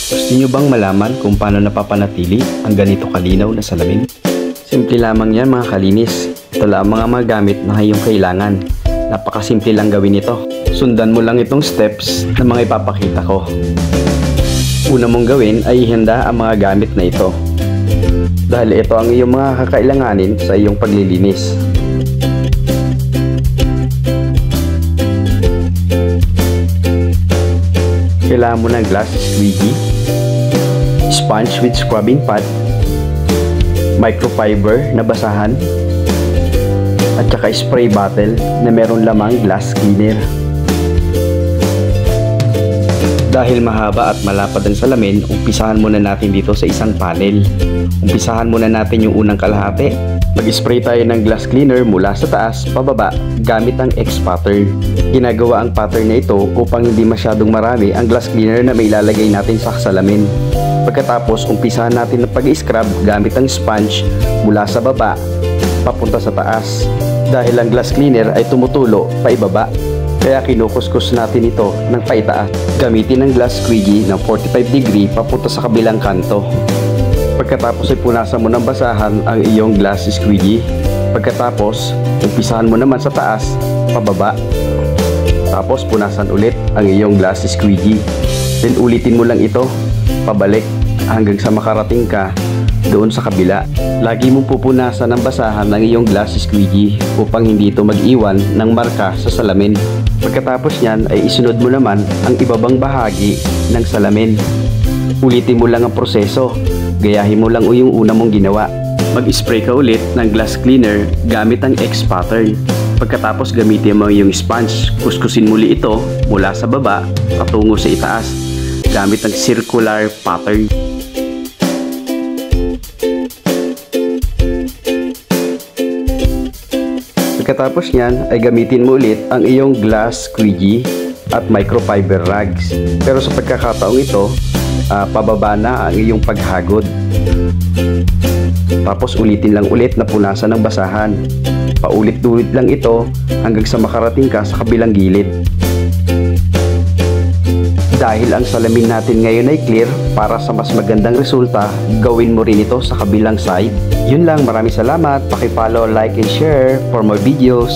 Gusto nyo bang malaman kung paano napapanatili ang ganito kalinaw na salamin? Simple lamang yan mga kalinis. Ito lang mga gamit na iyong kailangan. Napakasimple lang gawin ito. Sundan mo lang itong steps na mga ipapakita ko. Una mong gawin ay ihanda ang mga gamit na ito. Dahil ito ang iyong mga kakailanganin sa iyong paglilinis. Kailangan mo ng glass squeegee, sponge with scrubbing pad, microfiber na basahan, at saka spray bottle na meron lamang glass cleaner. Dahil mahaba at malapad ang salamin, umpisahan muna natin dito sa isang panel. Umpisahan muna natin yung unang kalahati. Mag-spray tayo ng glass cleaner mula sa taas pababa gamit ang X pattern. Ginagawa ang pattern na ito upang hindi masyadong marami ang glass cleaner na may ilalagay natin sa salamin. Pagkatapos, umpisahan natin ng pag-scrub gamit ang sponge mula sa baba papunta sa taas. Dahil ang glass cleaner ay tumutulo pa ibaba, kaya kinukuskus natin ito ng paitaas. Gamitin ang glass squeegee ng 45 degree papunta sa kabilang kanto. Pagkatapos ay punasan mo ng basahan ang iyong glass squeegee. Pagkatapos, umpisahan mo naman sa taas, pababa. Tapos punasan ulit ang iyong glass squeegee. Then ulitin mo lang ito, pabalik hanggang sa makarating ka doon sa kabila. Lagi mong pupunasan ng basahan ng iyong glass squeegee upang hindi ito mag-iwan ng marka sa salamin. Pagkatapos niyan ay isunod mo naman ang ibabang bahagi ng salamin. Ulitin mo lang ang proseso. Gayahin mo lang yung una mong ginawa. Mag-spray ka ulit ng glass cleaner gamit ang X pattern. Pagkatapos gamitin mo yung sponge. Kuskusin muli ito mula sa baba patungo sa itaas gamit ang circular pattern. Pagkatapos niyan ay gamitin mo ulit ang iyong glass squeegee at microfiber rags. Pero sa pagkakataong ito, pababa na ang iyong paghagod. Tapos ulitin lang ulit na punasan ng basahan. Paulit-ulit lang ito hanggang sa makarating ka sa kabilang gilid. Dahil ang salamin natin ngayon ay clear, para sa mas magandang resulta, gawin mo rin ito sa kabilang side. Yun lang, maraming salamat. Paki-follow, like, and share for more videos.